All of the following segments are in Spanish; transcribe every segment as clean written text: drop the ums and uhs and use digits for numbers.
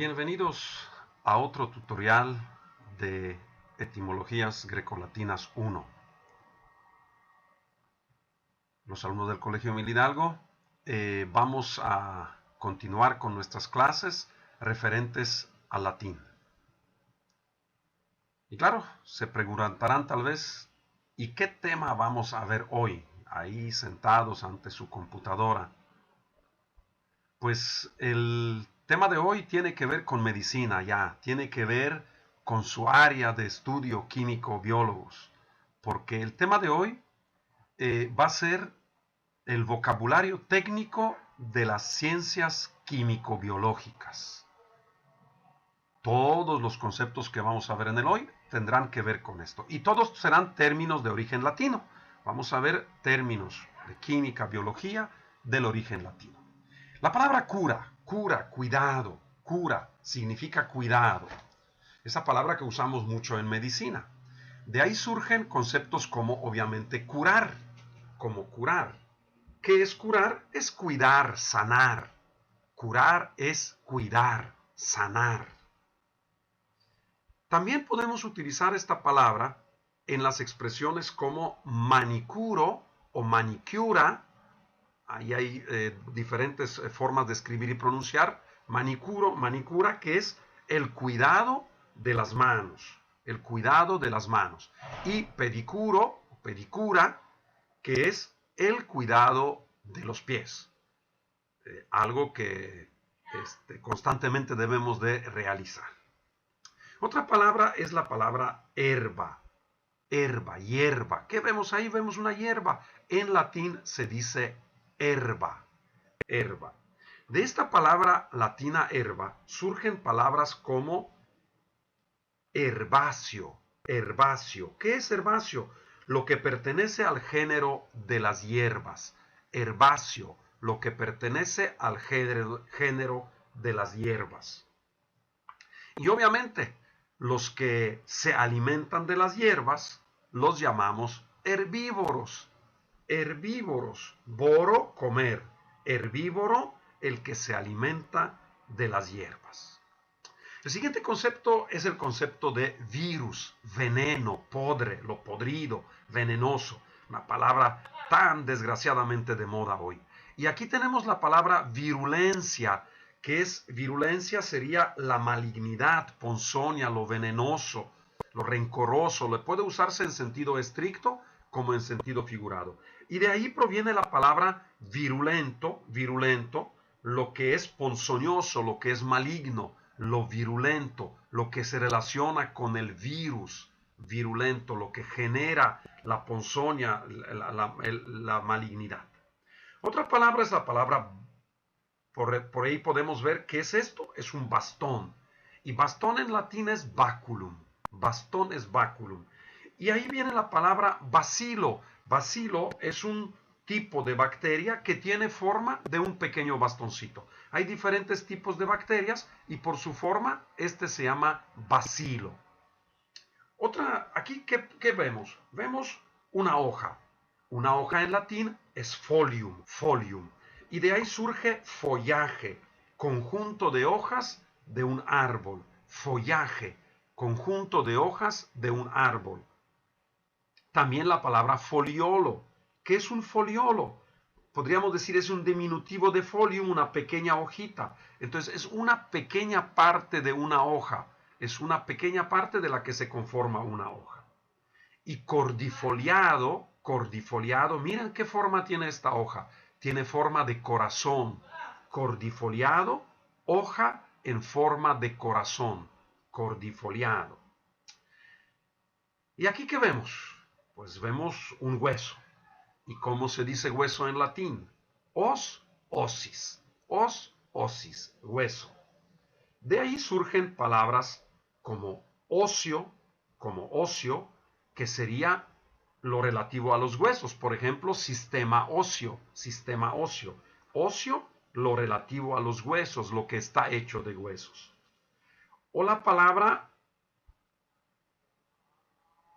Bienvenidos a otro tutorial de Etimologías Grecolatinas 1. Los alumnos del Colegio Emil Hidalgo vamos a continuar con nuestras clases referentes al latín. Y claro, se preguntarán tal vez, ¿y qué tema vamos a ver hoy? Ahí sentados ante su computadora. Pues el tema de hoy tiene que ver con medicina ya, tiene que ver con su área de estudio químico-biólogos, porque el tema de hoy va a ser el vocabulario técnico de las ciencias químico-biológicas. Todos los conceptos que vamos a ver en el hoy tendrán que ver con esto, y todos serán términos de origen latino. Vamos a ver términos de química, biología del origen latino. La palabra cura, cuidado, cura, significa cuidado. Esa palabra que usamos mucho en medicina. De ahí surgen conceptos como, obviamente, curar, como curar. ¿Qué es curar? Es cuidar, sanar. Curar es cuidar, sanar. También podemos utilizar esta palabra en las expresiones como manicuro o manicura. Ahí hay diferentes formas de escribir y pronunciar. Manicuro, manicura, que es el cuidado de las manos. El cuidado de las manos. Y pedicuro, pedicura, que es el cuidado de los pies. Algo que constantemente debemos de realizar. Otra palabra es la palabra herba. Herba, hierba. ¿Qué vemos ahí? Vemos una hierba. En latín se dice herba. Herba. De esta palabra latina herba surgen palabras como herbáceo. Herbáceo. ¿Qué es herbáceo? Lo que pertenece al género de las hierbas. Herbáceo. Lo que pertenece al género de las hierbas. Y obviamente, los que se alimentan de las hierbas los llamamos herbívoros. Herbívoros, boro, comer. Herbívoro, el que se alimenta de las hierbas. El siguiente concepto es el concepto de virus, veneno, podre, lo podrido, venenoso. Una palabra tan desgraciadamente de moda hoy. Y aquí tenemos la palabra virulencia, que es, virulencia sería la malignidad, ponzoña, lo venenoso, lo rencoroso. Le puede usarse en sentido estricto como en sentido figurado. Y de ahí proviene la palabra virulento, virulento, lo que es ponzoñoso, lo que es maligno, lo virulento, lo que se relaciona con el virus virulento, lo que genera la ponzoña, la malignidad. Otra palabra es la palabra, por ahí podemos ver qué es esto, es un bastón. Y bastón en latín es baculum, bastón es baculum. Y ahí viene la palabra bacilo. Bacilo es un tipo de bacteria que tiene forma de un pequeño bastoncito. Hay diferentes tipos de bacterias y por su forma este se llama bacilo. Aquí, ¿qué vemos? Vemos una hoja. Una hoja en latín es folium, folium. Y de ahí surge follaje, conjunto de hojas de un árbol. Follaje, conjunto de hojas de un árbol. También la palabra foliolo. ¿Qué es un foliolo? Podríamos decir es un diminutivo de folium, una pequeña hojita. Entonces es una pequeña parte de una hoja. Es una pequeña parte de la que se conforma una hoja. Y cordifoliado, cordifoliado, miren qué forma tiene esta hoja. Tiene forma de corazón. Cordifoliado, hoja en forma de corazón. Cordifoliado. ¿Y aquí qué vemos? Pues vemos un hueso. ¿Y cómo se dice hueso en latín? Os, osis. Os, osis, hueso. De ahí surgen palabras como ocio, que sería lo relativo a los huesos. Por ejemplo, sistema óseo, sistema óseo. Ocio, lo relativo a los huesos, lo que está hecho de huesos. O la palabra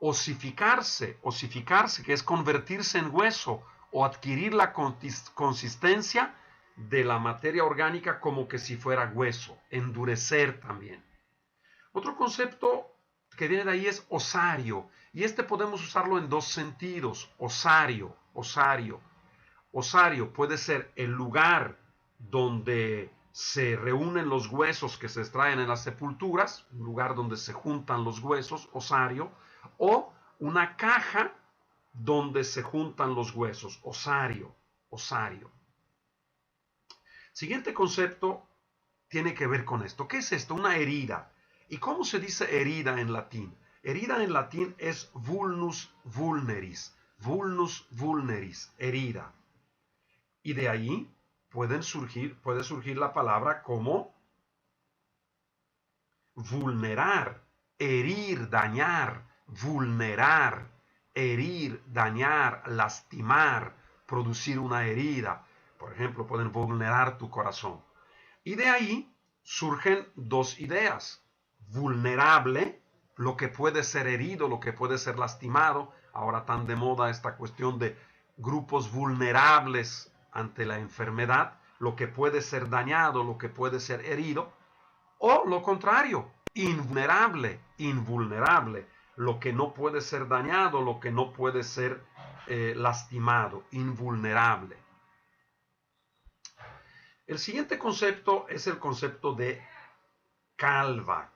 osificarse, osificarse, que es convertirse en hueso o adquirir la consistencia de la materia orgánica como que si fuera hueso, endurecer también. Otro concepto que viene de ahí es osario, y este podemos usarlo en dos sentidos. Osario puede ser el lugar donde se reúnen los huesos que se extraen en las sepulturas, un lugar donde se juntan los huesos, osario, o una caja donde se juntan los huesos, osario. Siguiente concepto tiene que ver con esto. ¿Qué es esto? Una herida. ¿Y cómo se dice herida en latín? Herida en latín es vulnus vulneris. Vulnus vulneris, herida. Y de ahí puede surgir la palabra como vulnerar, herir, dañar, vulnerar, herir, dañar, lastimar, producir una herida. Por ejemplo, pueden vulnerar tu corazón. Y de ahí surgen dos ideas. Vulnerable, lo que puede ser herido, lo que puede ser lastimado. Ahora tan de moda esta cuestión de grupos vulnerables ante la enfermedad, lo que puede ser dañado, lo que puede ser herido. O lo contrario, invulnerable, lo que no puede ser dañado, lo que no puede ser lastimado, invulnerable. El siguiente concepto es el concepto de calva,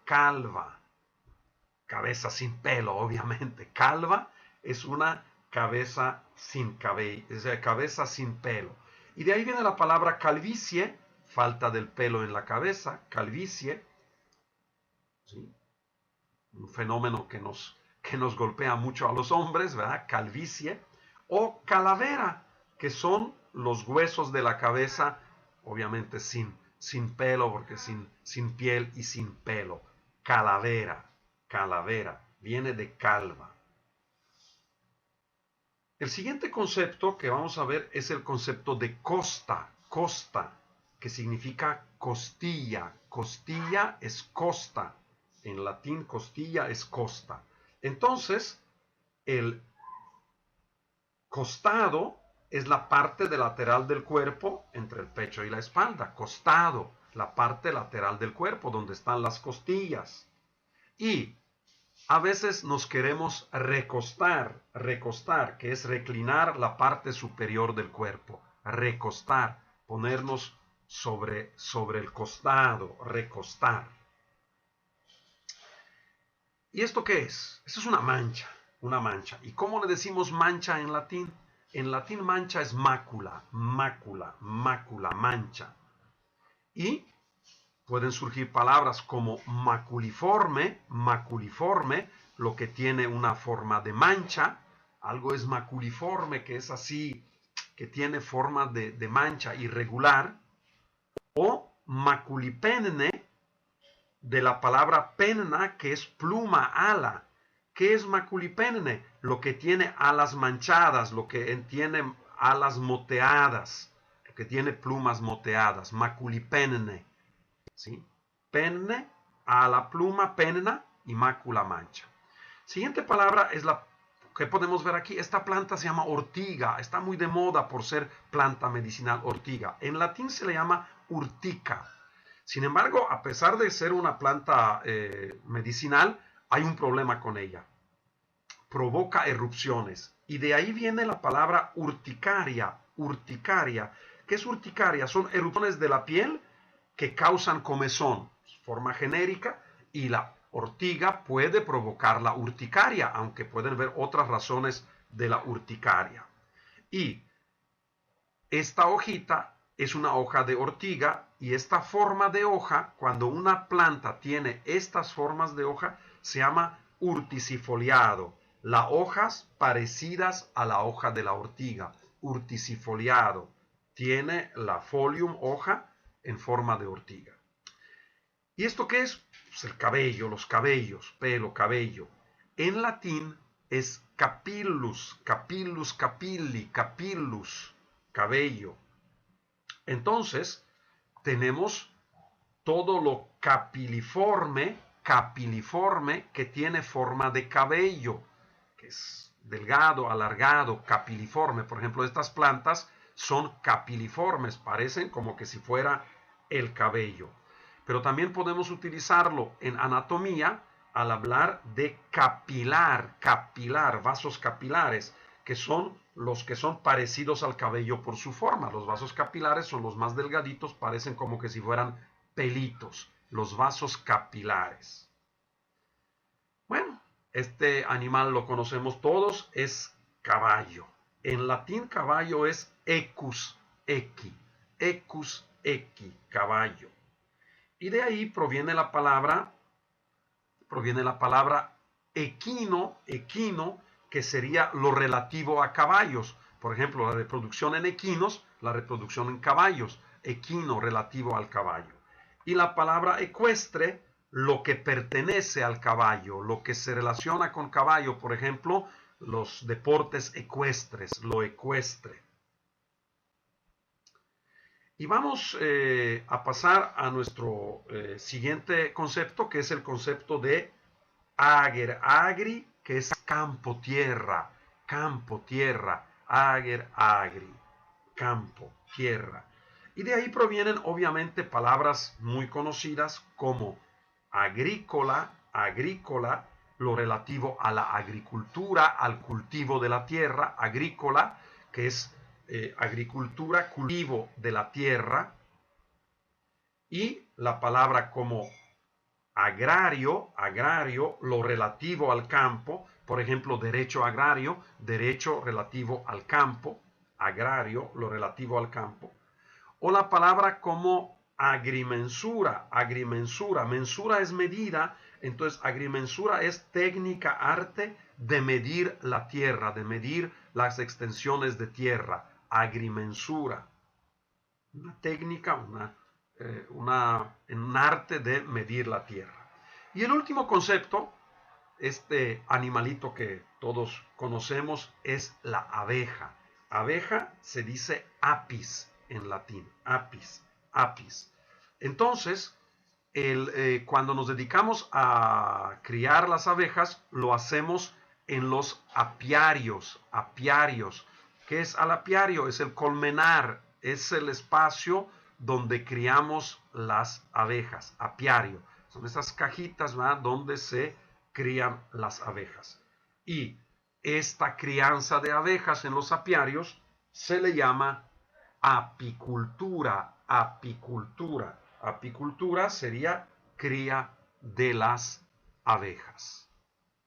cabeza sin pelo, obviamente. Calva es una cabeza sin cabello, es decir, cabeza sin pelo. Y de ahí viene la palabra calvicie, falta del pelo en la cabeza, calvicie, ¿sí? Un fenómeno que nos golpea mucho a los hombres, ¿verdad? Calvicie, o calavera, que son los huesos de la cabeza, obviamente sin pelo, porque sin piel y sin pelo. Calavera, viene de calva. El siguiente concepto que vamos a ver es el concepto de costa, que significa costilla. Costilla es costa. En latín, costilla es costa. Entonces, el costado es la parte lateral del cuerpo entre el pecho y la espalda. Costado, la parte lateral del cuerpo donde están las costillas. Y a veces nos queremos recostar, que es reclinar la parte superior del cuerpo. Recostar, ponernos sobre el costado, recostar. ¿Y esto qué es? Esto es una mancha. ¿Y cómo le decimos mancha en latín? En latín mancha es mácula, mancha. Y pueden surgir palabras como maculiforme, lo que tiene una forma de mancha. Algo es maculiforme, que es así, que tiene forma de mancha irregular. O maculipenne, de la palabra penna, que es pluma, ala. ¿Qué es maculipenne? Lo que tiene alas manchadas, lo que tiene alas moteadas, lo que tiene plumas moteadas, maculipenne. ¿Sí? Penne, ala, pluma, penna y mácula, mancha. Siguiente palabra es la que podemos ver aquí. Esta planta se llama ortiga. Está muy de moda por ser planta medicinal, ortiga. En latín se le llama urtica. Sin embargo, a pesar de ser una planta medicinal, hay un problema con ella. Provoca erupciones. Y de ahí viene la palabra urticaria. ¿Qué es urticaria? Son erupciones de la piel que causan comezón, forma genérica, y la ortiga puede provocar la urticaria, aunque pueden ver otras razones de la urticaria. Y esta hojita es una hoja de ortiga, y esta forma de hoja, cuando una planta tiene estas formas de hoja, se llama urticifoliado. Las hojas parecidas a la hoja de la ortiga, urticifoliado. Tiene la folium, hoja, en forma de ortiga. ¿Y esto qué es? Pues el cabello, los cabellos, pelo, cabello. En latín es capillus, capilli, capillus, cabello. Entonces, tenemos todo lo capiliforme que tiene forma de cabello, que es delgado, alargado, capiliforme. Por ejemplo, estas plantas son capiliformes, parecen como que si fuera el cabello. Pero también podemos utilizarlo en anatomía al hablar de capilar, vasos capilares, que son los que son parecidos al cabello por su forma. Los vasos capilares son los más delgaditos, parecen como que si fueran pelitos, los vasos capilares. Bueno, este animal lo conocemos todos, es caballo. En latín caballo es equus equi, caballo. Y de ahí proviene la palabra equino, que sería lo relativo a caballos. Por ejemplo, la reproducción en equinos, la reproducción en caballos, equino relativo al caballo. Y la palabra ecuestre, lo que pertenece al caballo, lo que se relaciona con caballo, por ejemplo, los deportes ecuestres, lo ecuestre. Y vamos a pasar a nuestro siguiente concepto, que es el concepto de ager, agri, que es campo, tierra, ager, agri, campo, tierra. Y de ahí provienen obviamente palabras muy conocidas como agrícola, lo relativo a la agricultura, al cultivo de la tierra, agrícola, que es agricultura, cultivo de la tierra, y la palabra como agrario, lo relativo al campo, por ejemplo, derecho agrario, derecho relativo al campo, agrario, lo relativo al campo, o la palabra como agrimensura, mensura es medida, entonces agrimensura es técnica, arte de medir la tierra, de medir las extensiones de tierra, agrimensura, una técnica, un arte de medir la tierra. Y el último concepto, este animalito que todos conocemos, es la abeja. Abeja se dice apis en latín, apis. Entonces, cuando nos dedicamos a criar las abejas, lo hacemos en los apiarios. ¿Qué es el apiario? Es el colmenar, es el espacio donde criamos las abejas, apiario. Son esas cajitas, ¿verdad?, donde se crían las abejas. Y esta crianza de abejas en los apiarios se le llama apicultura. Apicultura sería cría de las abejas.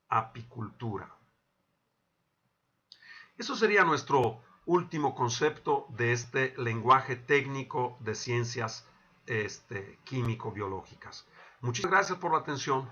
Apicultura. Eso sería nuestro último concepto de este lenguaje técnico de ciencias químico-biológicas. Muchas gracias por la atención.